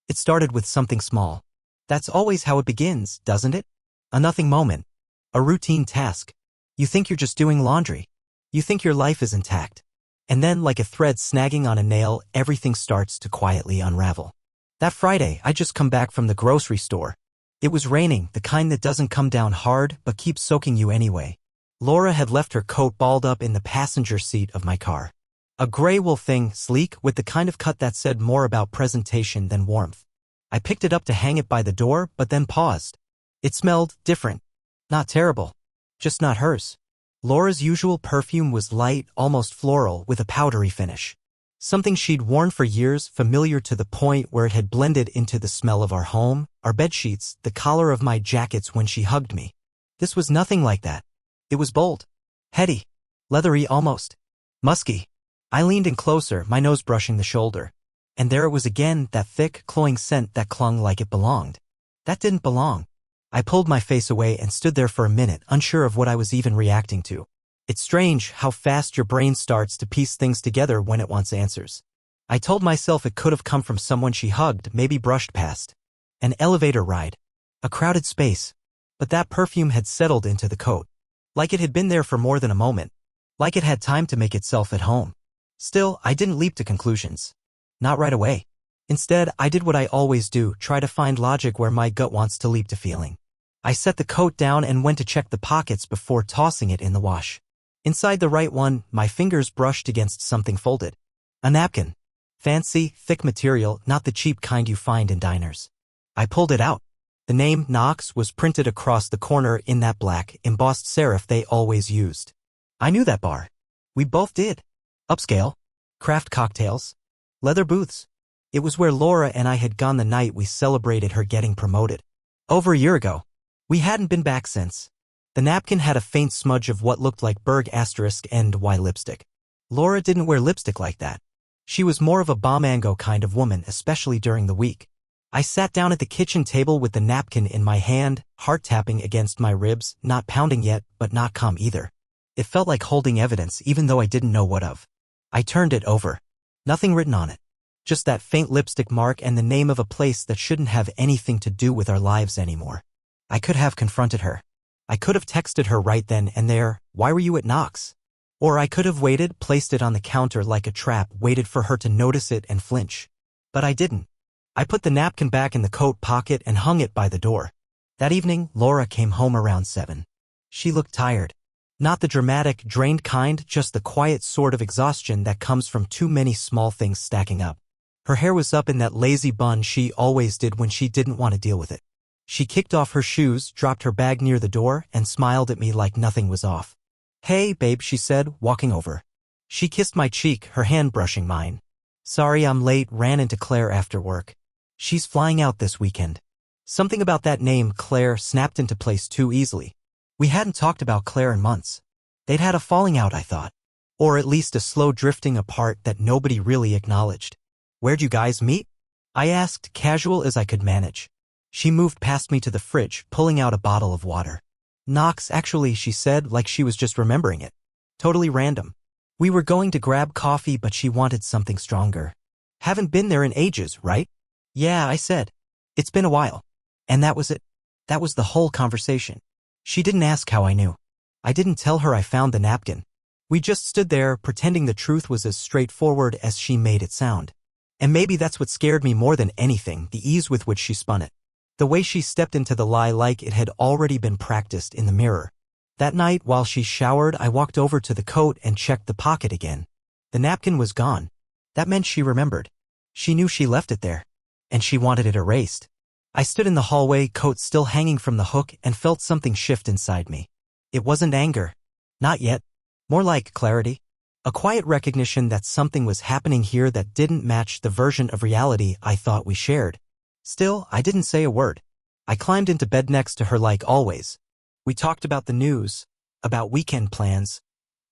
It started with something small. That's always how it begins, doesn't it? A nothing moment. A routine task. You think you're just doing laundry. You think your life is intact. And then, like a thread snagging on a nail, everything starts to quietly unravel. That Friday, I just come back from the grocery store. It was raining, the kind that doesn't come down hard but keeps soaking you anyway. Laura had left her coat balled up in the passenger seat of my car. A gray wool thing, sleek, with the kind of cut that said more about presentation than warmth. I picked it up to hang it by the door, but then paused. It smelled different. Not terrible. Just not hers. Laura's usual perfume was light, almost floral, with a powdery finish. Something she'd worn for years, familiar to the point where it had blended into the smell of our home, our bedsheets, the collar of my jackets when she hugged me. This was nothing like that. It was bold. Heady. Leathery almost. Musky. I leaned in closer, my nose brushing the shoulder. And there it was again, that thick, cloying scent that clung like it belonged. That didn't belong. I pulled my face away and stood there for a minute, unsure of what I was even reacting to. It's strange how fast your brain starts to piece things together when it wants answers. I told myself it could have come from someone she hugged, maybe brushed past. An elevator ride. A crowded space. But that perfume had settled into the coat. Like it had been there for more than a moment. Like it had time to make itself at home. Still, I didn't leap to conclusions. Not right away. Instead, I did what I always do, try to find logic where my gut wants to leap to feeling. I set the coat down and went to check the pockets before tossing it in the wash. Inside the right one, my fingers brushed against something folded. A napkin. Fancy, thick material, not the cheap kind you find in diners. I pulled it out. The name Knox was printed across the corner in that black, embossed serif they always used. I knew that bar. We both did. Upscale. Craft cocktails. Leather booths. It was where Laura and I had gone the night we celebrated her getting promoted. Over a year ago. We hadn't been back since. The napkin had a faint smudge of what looked like Berg *NY lipstick. Laura didn't wear lipstick like that. She was more of a bomango kind of woman, especially during the week. I sat down at the kitchen table with the napkin in my hand, heart tapping against my ribs, not pounding yet, but not calm either. It felt like holding evidence even though I didn't know what of. I turned it over. Nothing written on it. Just that faint lipstick mark and the name of a place that shouldn't have anything to do with our lives anymore. I could have confronted her. I could have texted her right then and there, "Why were you at Knox?" Or I could have waited, placed it on the counter like a trap, waited for her to notice it and flinch. But I didn't. I put the napkin back in the coat pocket and hung it by the door. That evening, Laura came home around 7. She looked tired. Not the dramatic, drained kind, just the quiet sort of exhaustion that comes from too many small things stacking up. Her hair was up in that lazy bun she always did when she didn't want to deal with it. She kicked off her shoes, dropped her bag near the door, and smiled at me like nothing was off. "Hey, babe," she said, walking over. She kissed my cheek, her hand brushing mine. "Sorry I'm late, ran into Claire after work. She's flying out this weekend." Something about that name, Claire, snapped into place too easily. We hadn't talked about Claire in months. They'd had a falling out, I thought. Or at least a slow drifting apart that nobody really acknowledged. "Where'd you guys meet?" I asked, casual as I could manage. She moved past me to the fridge, pulling out a bottle of water. "Knox, actually," she said, like she was just remembering it. "Totally random. We were going to grab coffee, but she wanted something stronger. Haven't been there in ages, right?" "Yeah," I said. "It's been a while." And that was it. That was the whole conversation. She didn't ask how I knew. I didn't tell her I found the napkin. We just stood there, pretending the truth was as straightforward as she made it sound. And maybe that's what scared me more than anything, the ease with which she spun it. The way she stepped into the lie like it had already been practiced in the mirror. That night, while she showered, I walked over to the coat and checked the pocket again. The napkin was gone. That meant she remembered. She knew she left it there. And she wanted it erased. I stood in the hallway, coat still hanging from the hook, and felt something shift inside me. It wasn't anger. Not yet. More like clarity. A quiet recognition that something was happening here that didn't match the version of reality I thought we shared. Still, I didn't say a word. I climbed into bed next to her like always. We talked about the news, about weekend plans,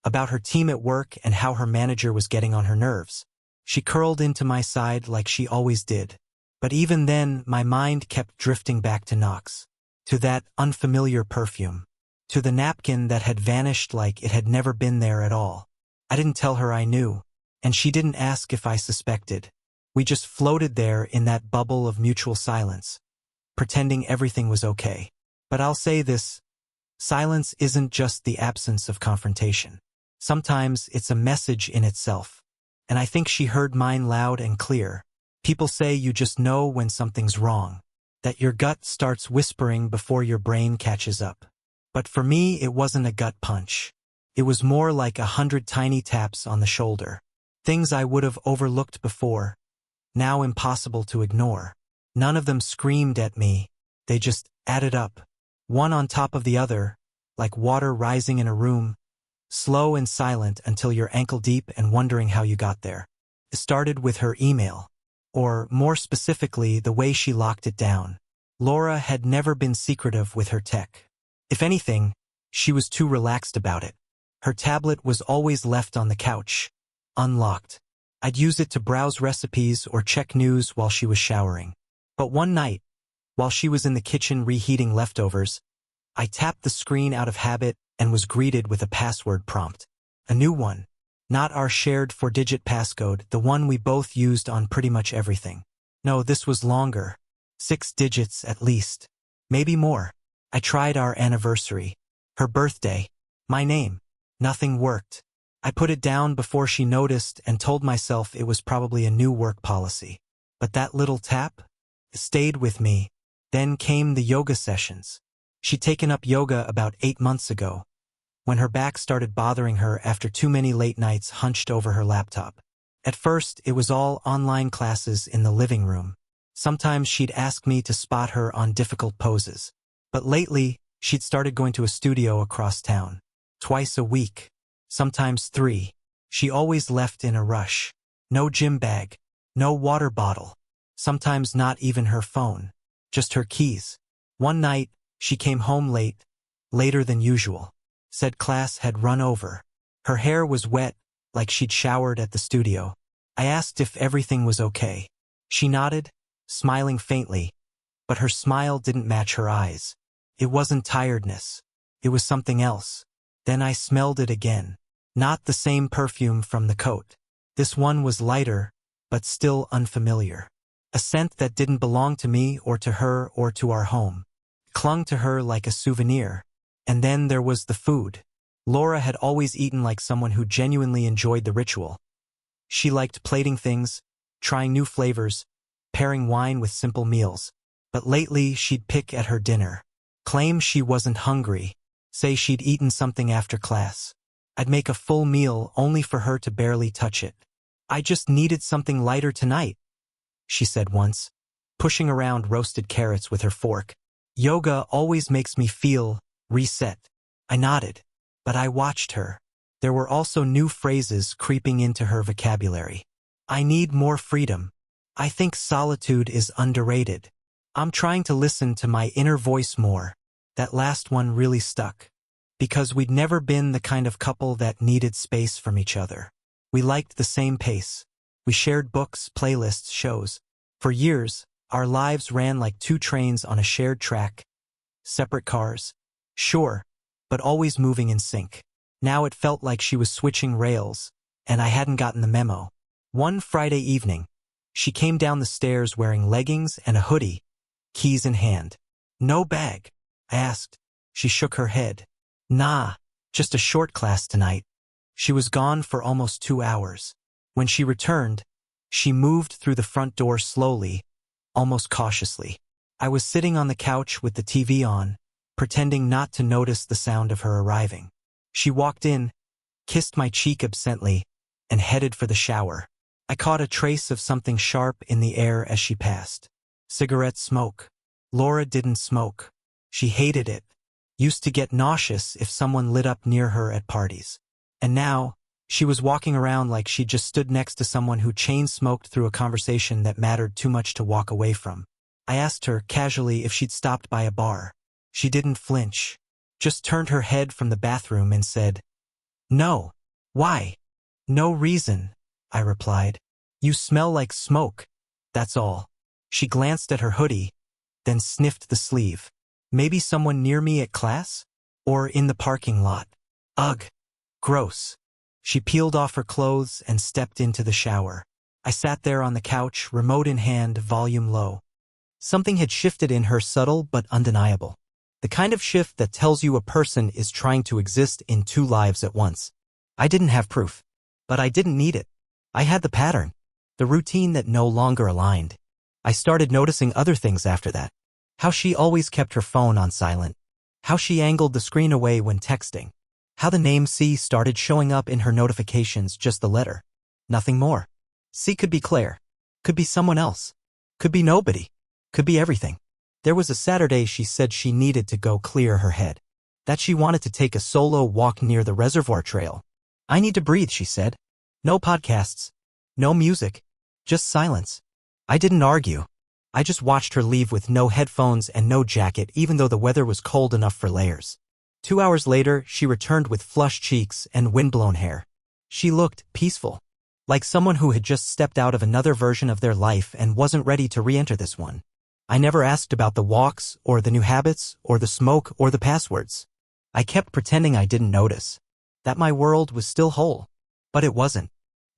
about her team at work and how her manager was getting on her nerves. She curled into my side like she always did. But even then, my mind kept drifting back to Knox. To that unfamiliar perfume. To the napkin that had vanished like it had never been there at all. I didn't tell her I knew. And she didn't ask if I suspected. We just floated there in that bubble of mutual silence, pretending everything was okay. But I'll say this, silence isn't just the absence of confrontation. Sometimes it's a message in itself. And I think she heard mine loud and clear. People say you just know when something's wrong, that your gut starts whispering before your brain catches up. But for me, it wasn't a gut punch. It was more like 100 tiny taps on the shoulder. Things I would have overlooked before, now impossible to ignore. None of them screamed at me, they just added up, one on top of the other, like water rising in a room, slow and silent until you're ankle deep and wondering how you got there. It started with her email, or more specifically, the way she locked it down. Laura had never been secretive with her tech. If anything, she was too relaxed about it. Her tablet was always left on the couch, unlocked. I'd use it to browse recipes or check news while she was showering. But one night, while she was in the kitchen reheating leftovers, I tapped the screen out of habit and was greeted with a password prompt. A new one. Not our shared 4-digit passcode, the one we both used on pretty much everything. No, this was longer. 6 digits at least. Maybe more. I tried our anniversary, her birthday, my name. Nothing worked. I put it down before she noticed and told myself it was probably a new work policy. But that little tap stayed with me. Then came the yoga sessions. She'd taken up yoga about 8 months ago, when her back started bothering her after too many late nights hunched over her laptop. At first, it was all online classes in the living room. Sometimes she'd ask me to spot her on difficult poses. But lately, she'd started going to a studio across town. Twice a week. Sometimes 3. She always left in a rush. No gym bag. No water bottle. Sometimes not even her phone. Just her keys. One night, she came home late, later than usual. Said class had run over. Her hair was wet, like she'd showered at the studio. I asked if everything was okay. She nodded, smiling faintly, but her smile didn't match her eyes. It wasn't tiredness. It was something else. Then I smelled it again. Not the same perfume from the coat. This one was lighter, but still unfamiliar. A scent that didn't belong to me or to her or to our home. Clung to her like a souvenir. And then there was the food. Laura had always eaten like someone who genuinely enjoyed the ritual. She liked plating things, trying new flavors, pairing wine with simple meals. But lately she'd pick at her dinner. Claim she wasn't hungry. Say she'd eaten something after class. I'd make a full meal only for her to barely touch it. I just needed something lighter tonight, she said once, pushing around roasted carrots with her fork. Yoga always makes me feel reset. I nodded, but I watched her. There were also new phrases creeping into her vocabulary. I need more freedom. I think solitude is underrated. I'm trying to listen to my inner voice more. That last one really stuck. Because we'd never been the kind of couple that needed space from each other. We liked the same pace. We shared books, playlists, shows. For years, our lives ran like 2 trains on a shared track. Separate cars. Sure, but always moving in sync. Now it felt like she was switching rails, and I hadn't gotten the memo. One Friday evening, she came down the stairs wearing leggings and a hoodie, keys in hand. No bag, I asked. She shook her head. Nah, just a short class tonight. She was gone for almost 2 hours. When she returned, she moved through the front door slowly, almost cautiously. I was sitting on the couch with the TV on, pretending not to notice the sound of her arriving. She walked in, kissed my cheek absently, and headed for the shower. I caught a trace of something sharp in the air as she passed. Cigarette smoke. Laura didn't smoke. She hated it. Used to get nauseous if someone lit up near her at parties. And now, she was walking around like she just stood next to someone who chain-smoked through a conversation that mattered too much to walk away from. I asked her casually if she'd stopped by a bar. She didn't flinch. Just turned her head from the bathroom and said, "No. Why?" "No reason," I replied. "You smell like smoke. That's all." She glanced at her hoodie, then sniffed the sleeve. Maybe someone near me at class? Or in the parking lot? Ugh. Gross. She peeled off her clothes and stepped into the shower. I sat there on the couch, remote in hand, volume low. Something had shifted in her, subtle but undeniable. The kind of shift that tells you a person is trying to exist in two lives at once. I didn't have proof. But I didn't need it. I had the pattern. The routine that no longer aligned. I started noticing other things after that. How she always kept her phone on silent. How she angled the screen away when texting. How the name C started showing up in her notifications, just the letter. Nothing more. C could be Claire. Could be someone else. Could be nobody. Could be everything. There was a Saturday she said she needed to go clear her head. That she wanted to take a solo walk near the reservoir trail. I need to breathe, she said. No podcasts. No music. Just silence. I didn't argue. I just watched her leave with no headphones and no jacket, even though the weather was cold enough for layers. 2 hours later, she returned with flushed cheeks and windblown hair. She looked peaceful. Like someone who had just stepped out of another version of their life and wasn't ready to re-enter this one. I never asked about the walks, or the new habits, or the smoke, or the passwords. I kept pretending I didn't notice. That my world was still whole. But it wasn't.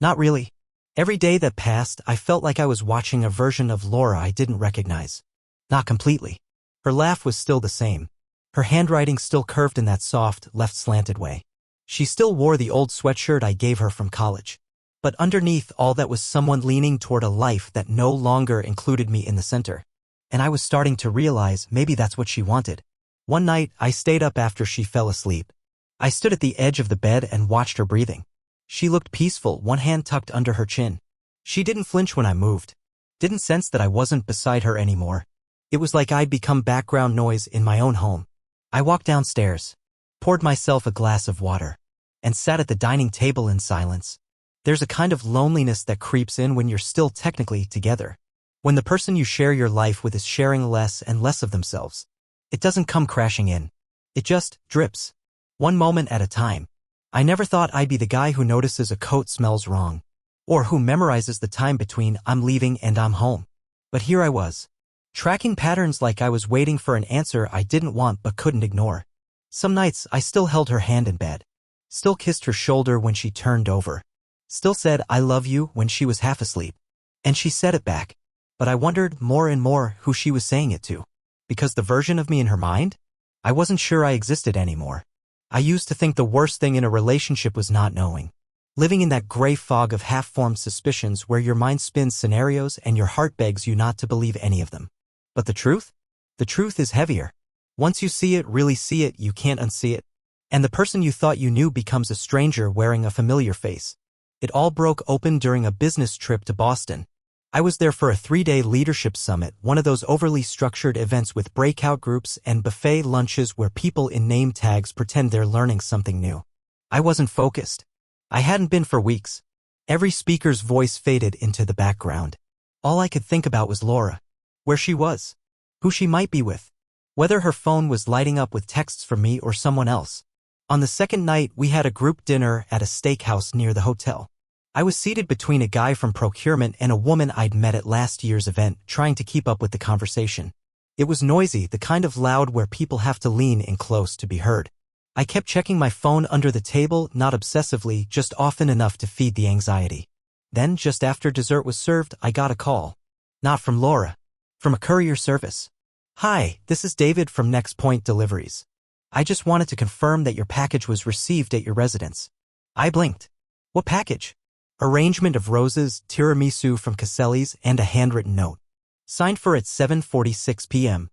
Not really. Every day that passed, I felt like I was watching a version of Laura I didn't recognize. Not completely. Her laugh was still the same. Her handwriting still curved in that soft, left-slanted way. She still wore the old sweatshirt I gave her from college. But underneath all that was someone leaning toward a life that no longer included me in the center. And I was starting to realize maybe that's what she wanted. One night, I stayed up after she fell asleep. I stood at the edge of the bed and watched her breathing. She looked peaceful, one hand tucked under her chin. She didn't flinch when I moved. Didn't sense that I wasn't beside her anymore. It was like I'd become background noise in my own home. I walked downstairs, poured myself a glass of water, and sat at the dining table in silence. There's a kind of loneliness that creeps in when you're still technically together. When the person you share your life with is sharing less and less of themselves. It doesn't come crashing in. It just drips. One moment at a time. I never thought I'd be the guy who notices a coat smells wrong. Or who memorizes the time between I'm leaving and I'm home. But here I was. Tracking patterns like I was waiting for an answer I didn't want but couldn't ignore. Some nights I still held her hand in bed. Still kissed her shoulder when she turned over. Still said I love you when she was half asleep. And she said it back. But I wondered more and more who she was saying it to. Because the version of me in her mind? I wasn't sure I existed anymore. I used to think the worst thing in a relationship was not knowing. Living in that gray fog of half-formed suspicions where your mind spins scenarios and your heart begs you not to believe any of them. But the truth? The truth is heavier. Once you see it, really see it, you can't unsee it. And the person you thought you knew becomes a stranger wearing a familiar face. It all broke open during a business trip to Boston. I was there for a 3-day leadership summit, one of those overly structured events with breakout groups and buffet lunches where people in name tags pretend they're learning something new. I wasn't focused. I hadn't been for weeks. Every speaker's voice faded into the background. All I could think about was Laura. Where she was. Who she might be with. Whether her phone was lighting up with texts from me or someone else. On the second night, we had a group dinner at a steakhouse near the hotel. I was seated between a guy from procurement and a woman I'd met at last year's event, trying to keep up with the conversation. It was noisy, the kind of loud where people have to lean in close to be heard. I kept checking my phone under the table, not obsessively, just often enough to feed the anxiety. Then, just after dessert was served, I got a call. Not from Laura. From a courier service. Hi, this is David from Next Point Deliveries. I just wanted to confirm that your package was received at your residence. I blinked. What package? Arrangement of roses, tiramisu from Caselli's, and a handwritten note. Signed for at 7:46 p.m.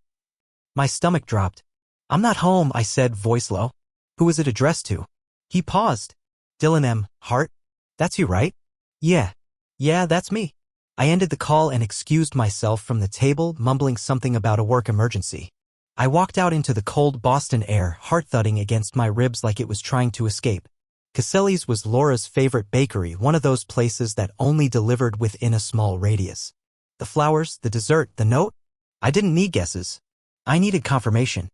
My stomach dropped. I'm not home, I said, voice low. Who is it addressed to? He paused. Dylan M. Hart? That's you, right? Yeah, that's me. I ended the call and excused myself from the table, mumbling something about a work emergency. I walked out into the cold Boston air, heart thudding against my ribs like it was trying to escape. Caselli's was Laura's favorite bakery, one of those places that only delivered within a small radius. The flowers, the dessert, the note? I didn't need guesses. I needed confirmation.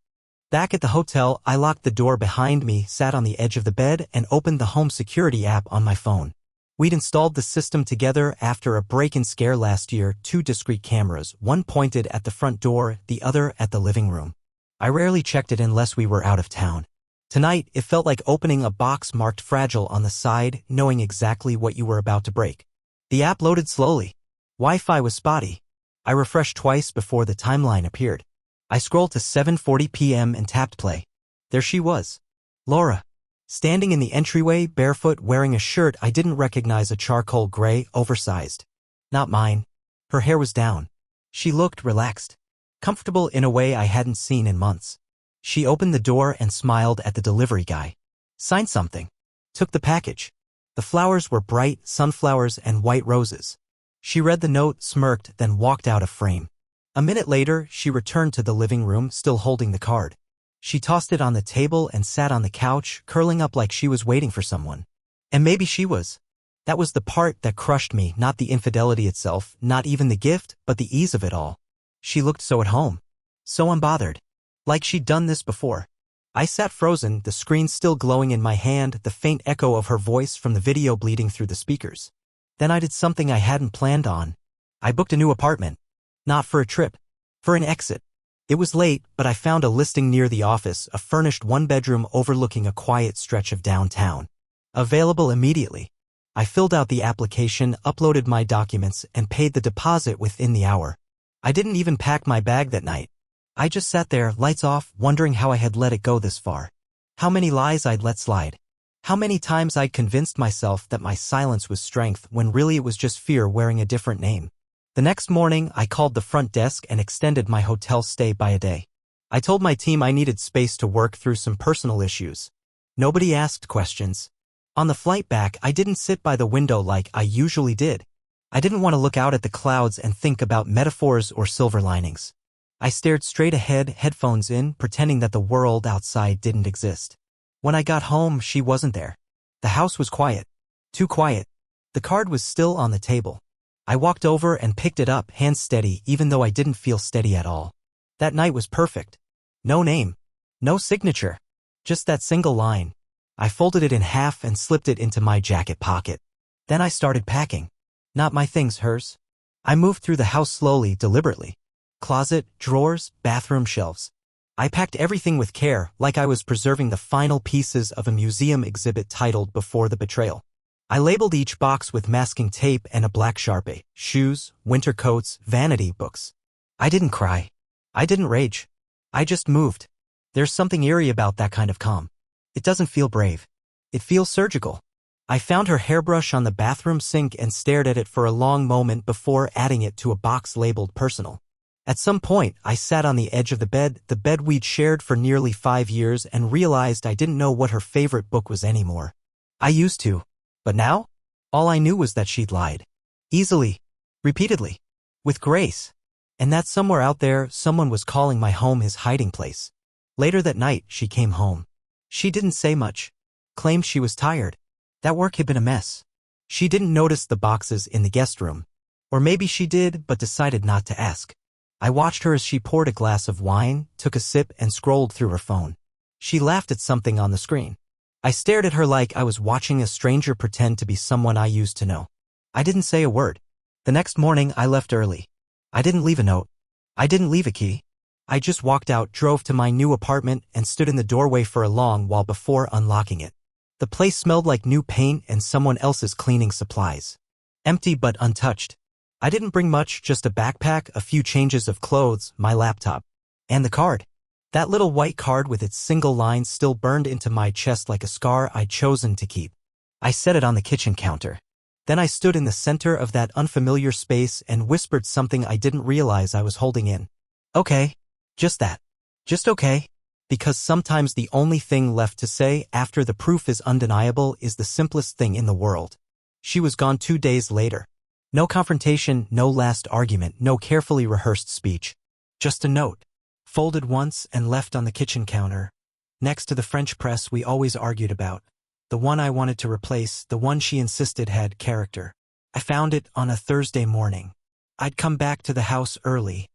Back at the hotel, I locked the door behind me, sat on the edge of the bed, and opened the home security app on my phone. We'd installed the system together after a break-in scare last year, 2 discrete cameras, one pointed at the front door, the other at the living room. I rarely checked it unless we were out of town. Tonight, it felt like opening a box marked fragile on the side, knowing exactly what you were about to break. The app loaded slowly. Wi-Fi was spotty. I refreshed twice before the timeline appeared. I scrolled to 7:40 p.m. and tapped play. There she was. Laura. Standing in the entryway, barefoot, wearing a shirt I didn't recognize, a charcoal gray, oversized. Not mine. Her hair was down. She looked relaxed. Comfortable in a way I hadn't seen in months. She opened the door and smiled at the delivery guy. Signed something. Took the package. The flowers were bright sunflowers and white roses. She read the note, smirked, then walked out of frame. A minute later, she returned to the living room, still holding the card. She tossed it on the table and sat on the couch, curling up like she was waiting for someone. And maybe she was. That was the part that crushed me, not the infidelity itself, not even the gift, but the ease of it all. She looked so at home. So unbothered. Like she'd done this before. I sat frozen, the screen still glowing in my hand, the faint echo of her voice from the video bleeding through the speakers. Then I did something I hadn't planned on. I booked a new apartment. Not for a trip. For an exit. It was late, but I found a listing near the office, a furnished one-bedroom overlooking a quiet stretch of downtown. Available immediately. I filled out the application, uploaded my documents, and paid the deposit within the hour. I didn't even pack my bag that night. I just sat there, lights off, wondering how I had let it go this far. How many lies I'd let slide. How many times I'd convinced myself that my silence was strength when really it was just fear wearing a different name. The next morning, I called the front desk and extended my hotel stay by a day. I told my team I needed space to work through some personal issues. Nobody asked questions. On the flight back, I didn't sit by the window like I usually did. I didn't want to look out at the clouds and think about metaphors or silver linings. I stared straight ahead, headphones in, pretending that the world outside didn't exist. When I got home, she wasn't there. The house was quiet. Too quiet. The card was still on the table. I walked over and picked it up, hands steady, even though I didn't feel steady at all. That night was perfect. No name. No signature. Just that single line. I folded it in half and slipped it into my jacket pocket. Then I started packing. Not my things, hers. I moved through the house slowly, deliberately. Closet, drawers, bathroom shelves. I packed everything with care, like I was preserving the final pieces of a museum exhibit titled Before the Betrayal. I labeled each box with masking tape and a black Sharpie. Shoes, winter coats, vanity books. I didn't cry. I didn't rage. I just moved. There's something eerie about that kind of calm. It doesn't feel brave. It feels surgical. I found her hairbrush on the bathroom sink and stared at it for a long moment before adding it to a box labeled personal. At some point, I sat on the edge of the bed we'd shared for nearly 5 years, and realized I didn't know what her favorite book was anymore. I used to. But now? All I knew was that she'd lied. Easily. Repeatedly. With grace. And that somewhere out there, someone was calling my home his hiding place. Later that night, she came home. She didn't say much. Claimed she was tired. That work had been a mess. She didn't notice the boxes in the guest room. Or maybe she did, but decided not to ask. I watched her as she poured a glass of wine, took a sip, and scrolled through her phone. She laughed at something on the screen. I stared at her like I was watching a stranger pretend to be someone I used to know. I didn't say a word. The next morning, I left early. I didn't leave a note. I didn't leave a key. I just walked out, drove to my new apartment, and stood in the doorway for a long while before unlocking it. The place smelled like new paint and someone else's cleaning supplies. Empty but untouched. I didn't bring much, just a backpack, a few changes of clothes, my laptop. And the card. That little white card with its single line still burned into my chest like a scar I'd chosen to keep. I set it on the kitchen counter. Then I stood in the center of that unfamiliar space and whispered something I didn't realize I was holding in. Okay. Just that. Just okay. Because sometimes the only thing left to say after the proof is undeniable is the simplest thing in the world. She was gone 2 days later. No confrontation, no last argument, no carefully rehearsed speech. Just a note. Folded once and left on the kitchen counter. Next to the French press we always argued about. The one I wanted to replace, the one she insisted had character. I found it on a Thursday morning. I'd come back to the house early,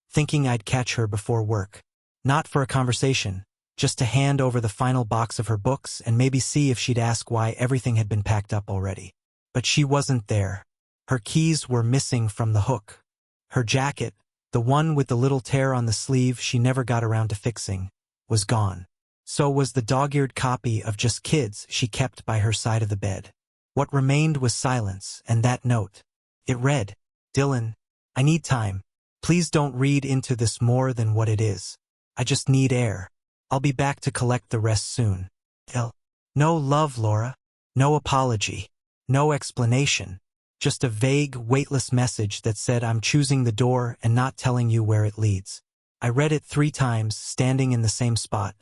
thinking I'd catch her before work. Not for a conversation, just to hand over the final box of her books and maybe see if she'd ask why everything had been packed up already. But she wasn't there. Her keys were missing from the hook. Her jacket, the one with the little tear on the sleeve she never got around to fixing, was gone. So was the dog-eared copy of Just Kids she kept by her side of the bed. What remained was silence and that note. It read, "Dylan, I need time. Please don't read into this more than what it is. I just need air. I'll be back to collect the rest soon. L." No love, Laura. No apology. No explanation. Just a vague, weightless message that said I'm choosing the door and not telling you where it leads. I read it 3 times, standing in the same spot.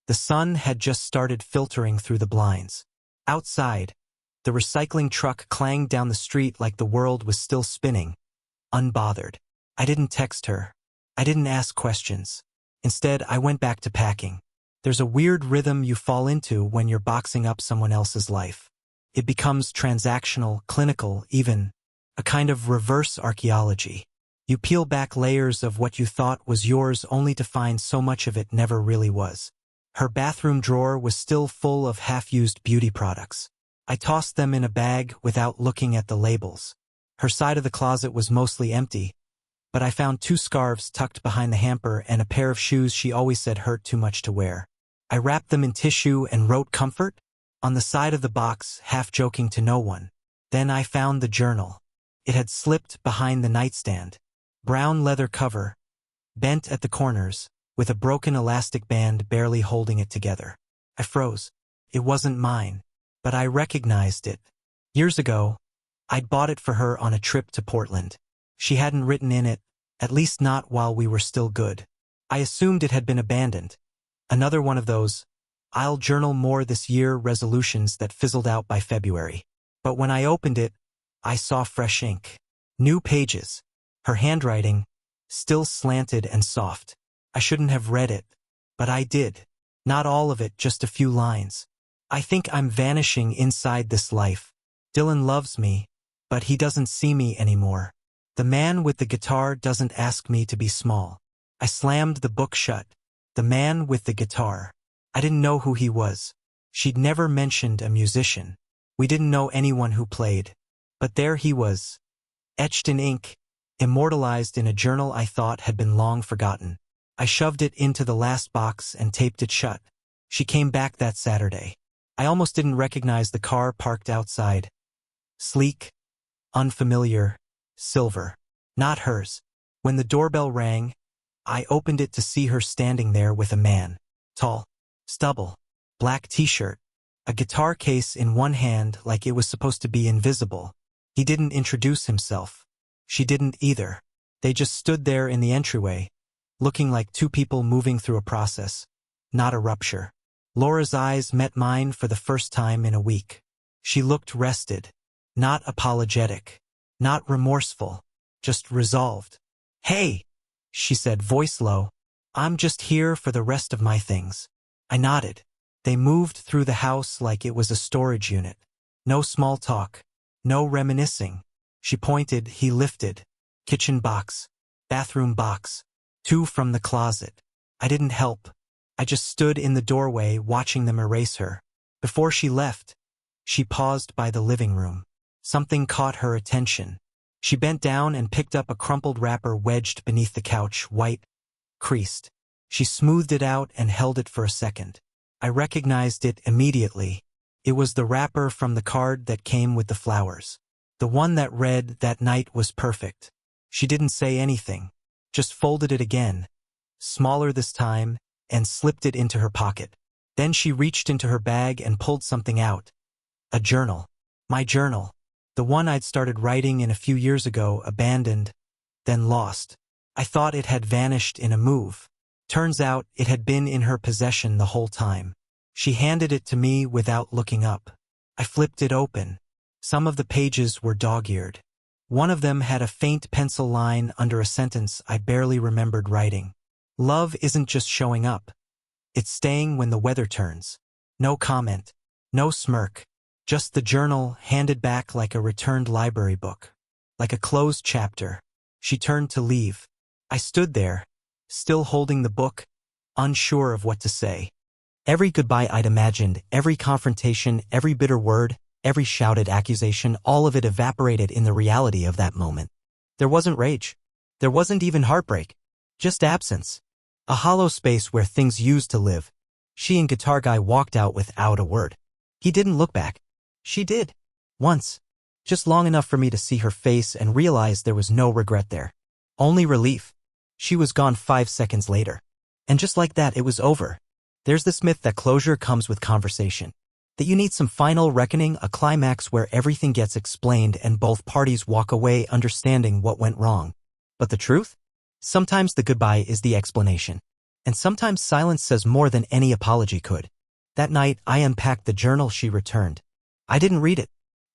The sun had just started filtering through the blinds. Outside, the recycling truck clanged down the street like the world was still spinning, unbothered. I didn't text her. I didn't ask questions. Instead, I went back to packing. There's a weird rhythm you fall into when you're boxing up someone else's life. It becomes transactional, clinical, even a kind of reverse archaeology. You peel back layers of what you thought was yours only to find so much of it never really was. Her bathroom drawer was still full of half-used beauty products. I tossed them in a bag without looking at the labels. Her side of the closet was mostly empty, but I found 2 scarves tucked behind the hamper and a pair of shoes she always said hurt too much to wear. I wrapped them in tissue and wrote "comfort" on the side of the box, half joking to no one. Then I found the journal. It had slipped behind the nightstand. Brown leather cover, bent at the corners, with a broken elastic band barely holding it together. I froze. It wasn't mine, but I recognized it. Years ago, I'd bought it for her on a trip to Portland. She hadn't written in it, at least not while we were still good. I assumed it had been abandoned. Another one of those, "I'll journal more this year" resolutions that fizzled out by February. But when I opened it, I saw fresh ink. New pages. Her handwriting, still slanted and soft. I shouldn't have read it, but I did. Not all of it, just a few lines. "I think I'm vanishing inside this life. Dylan loves me, but he doesn't see me anymore. The man with the guitar doesn't ask me to be small." I slammed the book shut. The man with the guitar. I didn't know who he was. She'd never mentioned a musician. We didn't know anyone who played. But there he was, etched in ink, immortalized in a journal I thought had been long forgotten. I shoved it into the last box and taped it shut. She came back that Saturday. I almost didn't recognize the car parked outside. Sleek, unfamiliar, silver. Not hers. When the doorbell rang, I opened it to see her standing there with a man. Tall, stubble, black t-shirt, a guitar case in one hand like it was supposed to be invisible. He didn't introduce himself. She didn't either. They just stood there in the entryway, looking like 2 people moving through a process, not a rupture. Laura's eyes met mine for the first time in a week. She looked rested, not apologetic, not remorseful, just resolved. "Hey," she said, voice low, "I'm just here for the rest of my things." I nodded. They moved through the house like it was a storage unit. No small talk. No reminiscing. She pointed, he lifted. Kitchen box. Bathroom box. 2 from the closet. I didn't help. I just stood in the doorway watching them erase her. Before she left, she paused by the living room. Something caught her attention. She bent down and picked up a crumpled wrapper wedged beneath the couch, white, creased. She smoothed it out and held it for a second. I recognized it immediately. It was the wrapper from the card that came with the flowers. The one that read, "That night was perfect." She didn't say anything, just folded it again, smaller this time, and slipped it into her pocket. Then she reached into her bag and pulled something out. A journal. My journal. The one I'd started writing in a few years ago, abandoned, then lost. I thought it had vanished in a move. Turns out it had been in her possession the whole time. She handed it to me without looking up. I flipped it open. Some of the pages were dog-eared. One of them had a faint pencil line under a sentence I barely remembered writing. "Love isn't just showing up. It's staying when the weather turns." No comment. No smirk. Just the journal handed back like a returned library book. Like a closed chapter. She turned to leave. I stood there, still holding the book, unsure of what to say. Every goodbye I'd imagined, every confrontation, every bitter word, every shouted accusation, all of it evaporated in the reality of that moment. There wasn't rage. There wasn't even heartbreak. Just absence. A hollow space where things used to live. She and Guitar Guy walked out without a word. He didn't look back. She did. Once. Just long enough for me to see her face and realize there was no regret there. Only relief. She was gone 5 seconds later. And just like that, it was over. There's this myth that closure comes with conversation. That you need some final reckoning, a climax where everything gets explained and both parties walk away understanding what went wrong. But the truth? Sometimes the goodbye is the explanation. And sometimes silence says more than any apology could. That night, I unpacked the journal she returned. I didn't read it.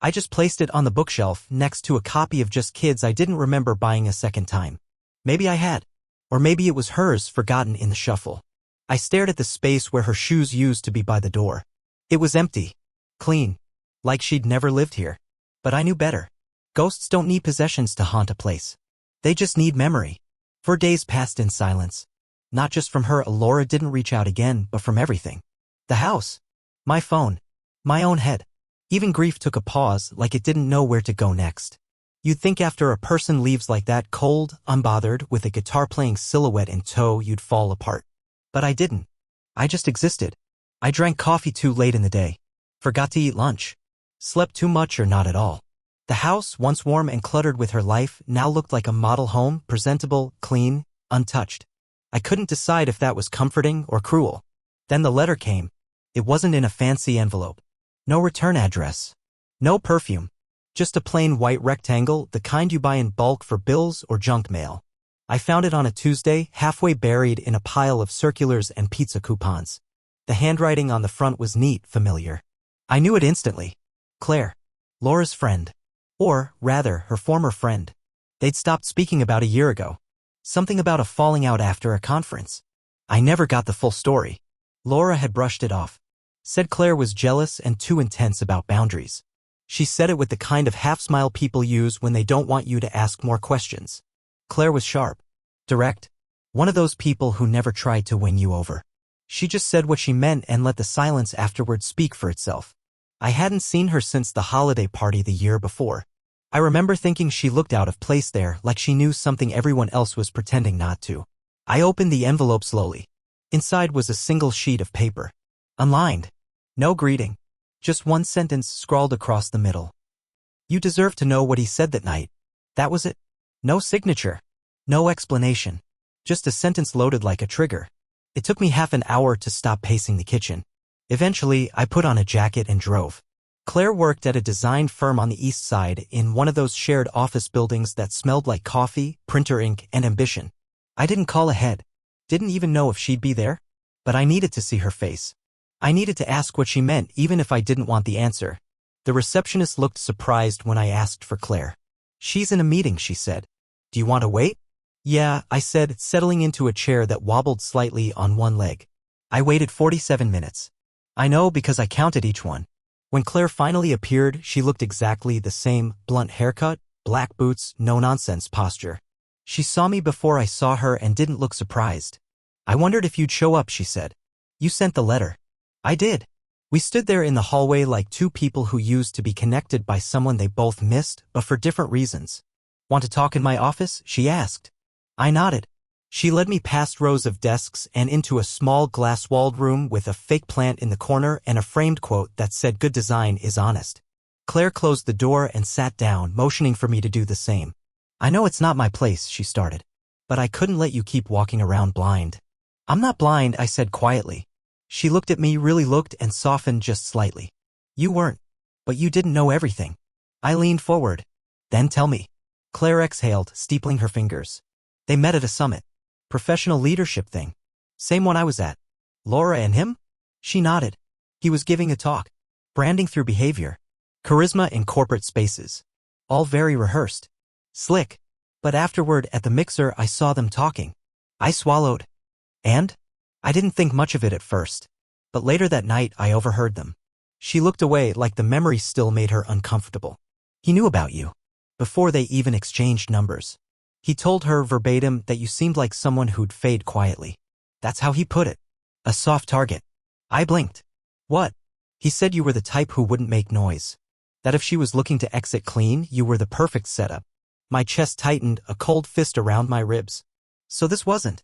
I just placed it on the bookshelf next to a copy of Just Kids I didn't remember buying a second time. Maybe I had. Or maybe it was hers, forgotten in the shuffle. I stared at the space where her shoes used to be by the door. It was empty. Clean. Like she'd never lived here. But I knew better. Ghosts don't need possessions to haunt a place. They just need memory. 4 days passed in silence. Not just from her, Laura didn't reach out again, but from everything. The house. My phone. My own head. Even grief took a pause, like it didn't know where to go next. You'd think after a person leaves like that, cold, unbothered, with a guitar-playing silhouette in tow, you'd fall apart. But I didn't. I just existed. I drank coffee too late in the day. Forgot to eat lunch. Slept too much or not at all. The house, once warm and cluttered with her life, now looked like a model home, presentable, clean, untouched. I couldn't decide if that was comforting or cruel. Then the letter came. It wasn't in a fancy envelope. No return address. No perfume. Just a plain white rectangle, the kind you buy in bulk for bills or junk mail. I found it on a Tuesday, halfway buried in a pile of circulars and pizza coupons. The handwriting on the front was neat, familiar. I knew it instantly. Claire. Laura's friend. Or, rather, her former friend. They'd stopped speaking about a year ago. Something about a falling out after a conference. I never got the full story. Laura had brushed it off. Said Claire was jealous and too intense about boundaries. She said it with the kind of half-smile people use when they don't want you to ask more questions. Claire was sharp. Direct. One of those people who never tried to win you over. She just said what she meant and let the silence afterward speak for itself. I hadn't seen her since the holiday party the year before. I remember thinking she looked out of place there, like she knew something everyone else was pretending not to. I opened the envelope slowly. Inside was a single sheet of paper. Unlined. No greeting. Just one sentence scrawled across the middle. You deserve to know what he said that night. That was it. No signature. No explanation. Just a sentence loaded like a trigger. It took me half an hour to stop pacing the kitchen. Eventually, I put on a jacket and drove. Claire worked at a design firm on the east side in one of those shared office buildings that smelled like coffee, printer ink, and ambition. I didn't call ahead. Didn't even know if she'd be there. But I needed to see her face. I needed to ask what she meant, even if I didn't want the answer. The receptionist looked surprised when I asked for Claire. She's in a meeting, she said. Do you want to wait? Yeah, I said, settling into a chair that wobbled slightly on one leg. I waited 47 minutes. I know because I counted each one. When Claire finally appeared, she looked exactly the same, blunt haircut, black boots, no-nonsense posture. She saw me before I saw her and didn't look surprised. I wondered if you'd show up, she said. You sent the letter. I did. We stood there in the hallway like two people who used to be connected by someone they both missed, but for different reasons. Want to talk in my office? She asked. I nodded. She led me past rows of desks and into a small glass-walled room with a fake plant in the corner and a framed quote that said good design is honest. Claire closed the door and sat down, motioning for me to do the same. I know it's not my place, she started. But I couldn't let you keep walking around blind. I'm not blind, I said quietly. She looked at me, really looked, and softened just slightly. You weren't. But you didn't know everything. I leaned forward. Then tell me. Claire exhaled, steepling her fingers. They met at a summit. Professional leadership thing. Same one I was at. Laura and him? She nodded. He was giving a talk. Branding through behavior. Charisma in corporate spaces. All very rehearsed. Slick. But afterward, at the mixer, I saw them talking. I swallowed. And? I didn't think much of it at first. But later that night, I overheard them. She looked away like the memory still made her uncomfortable. He knew about you. Before they even exchanged numbers. He told her verbatim that you seemed like someone who'd fade quietly. That's how he put it. A soft target. I blinked. What? He said you were the type who wouldn't make noise. That if she was looking to exit clean, you were the perfect setup. My chest tightened, a cold fist around my ribs. So this wasn't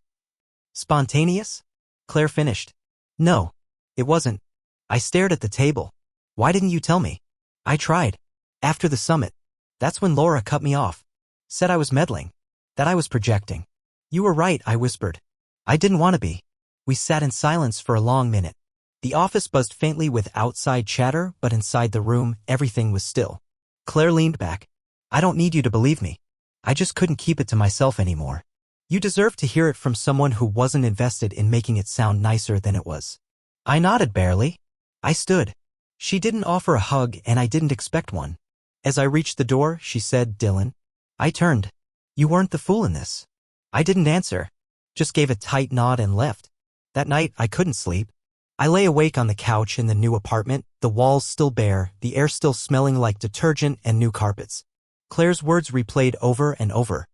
spontaneous? Claire finished. No, it wasn't. I stared at the table. Why didn't you tell me? I tried. After the summit. That's when Laura cut me off. Said I was meddling. That I was projecting. You were right, I whispered. I didn't want to be. We sat in silence for a long minute. The office buzzed faintly with outside chatter, but inside the room, everything was still. Claire leaned back. I don't need you to believe me. I just couldn't keep it to myself anymore. You deserve to hear it from someone who wasn't invested in making it sound nicer than it was. I nodded barely. I stood. She didn't offer a hug and I didn't expect one. As I reached the door, she said, Dylan. I turned. You weren't the fool in this. I didn't answer. Just gave a tight nod and left. That night, I couldn't sleep. I lay awake on the couch in the new apartment, the walls still bare, the air still smelling like detergent and new carpets. Claire's words replayed over and over.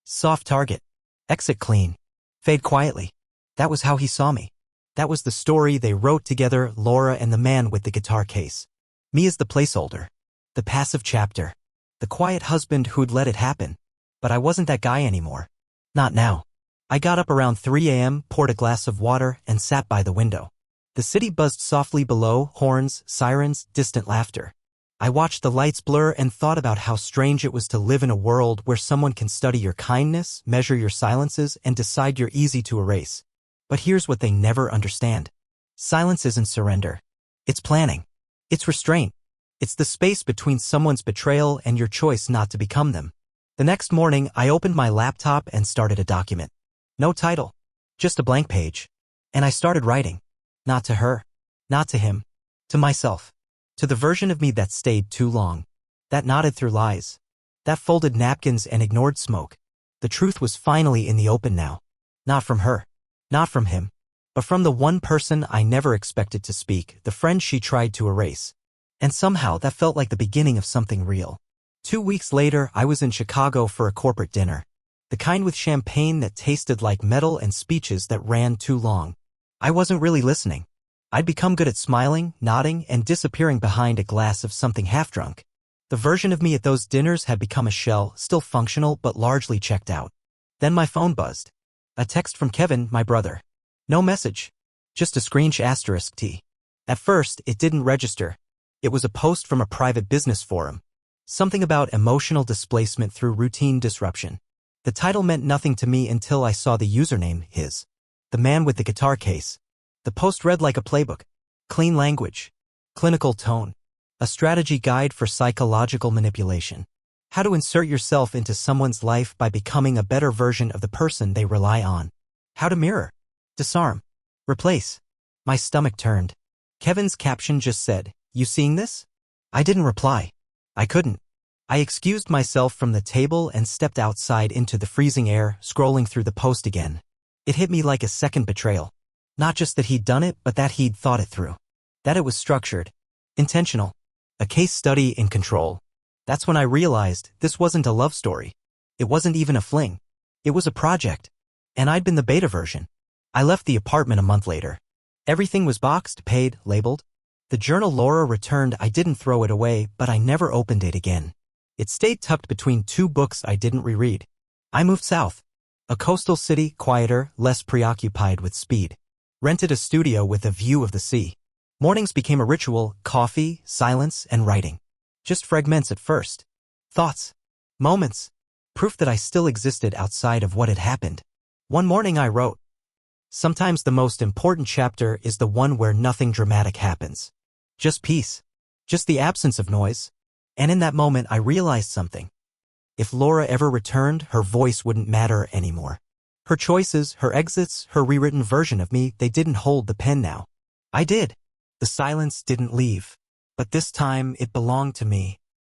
Soft target. Exit clean. Fade quietly. That was how he saw me. That was the story they wrote together, Laura and the man with the guitar case. Me as the placeholder. The passive chapter. The quiet husband who'd let it happen. But I wasn't that guy anymore. Not now. I got up around 3 a.m., poured a glass of water, and sat by the window. The city buzzed softly below, horns, sirens, distant laughter. I watched the lights blur and thought about how strange it was to live in a world where someone can study your kindness, measure your silences, and decide you're easy to erase. But here's what they never understand. Silence isn't surrender. It's planning. It's restraint. It's the space between someone's betrayal and your choice not to become them. The next morning, I opened my laptop and started a document. No title. Just a blank page. And I started writing. Not to her. Not to him. To myself. To the version of me that stayed too long. That nodded through lies. That folded napkins and ignored smoke. The truth was finally in the open now. Not from her. Not from him. But from the one person I never expected to speak, the friend she tried to erase. And somehow that felt like the beginning of something real. 2 weeks later, I was in Chicago for a corporate dinner. The kind with champagne that tasted like metal and speeches that ran too long. I wasn't really listening. I'd become good at smiling, nodding, and disappearing behind a glass of something half-drunk. The version of me at those dinners had become a shell, still functional but largely checked out. Then my phone buzzed. A text from Kevin, my brother. No message. Just a screech asterisk T. At first, it didn't register. It was a post from a private business forum. Something about emotional displacement through routine disruption. The title meant nothing to me until I saw the username, his. The man with the guitar case. The post read like a playbook. Clean language. Clinical tone. A strategy guide for psychological manipulation. How to insert yourself into someone's life by becoming a better version of the person they rely on. How to mirror. Disarm. Replace. My stomach turned. Kevin's caption just said, "You seeing this?" I didn't reply. I couldn't. I excused myself from the table and stepped outside into the freezing air, scrolling through the post again. It hit me like a second betrayal. Not just that he'd done it, but that he'd thought it through. That it was structured. Intentional. A case study in control. That's when I realized this wasn't a love story. It wasn't even a fling. It was a project. And I'd been the beta version. I left the apartment a month later. Everything was boxed, paid, labeled. The journal Laura returned, I didn't throw it away, but I never opened it again. It stayed tucked between 2 books I didn't reread. I moved south. A coastal city, quieter, less preoccupied with speed. Rented a studio with a view of the sea. Mornings became a ritual, coffee, silence, and writing. Just fragments at first. Thoughts. Moments. Proof that I still existed outside of what had happened. One morning I wrote, "Sometimes the most important chapter is the one where nothing dramatic happens. Just peace. Just the absence of noise." And in that moment I realized something. If Laura ever returned, her voice wouldn't matter anymore. Her choices, her exits, her rewritten version of me, they didn't hold the pen now. I did. The silence didn't leave. But this time it belonged to me.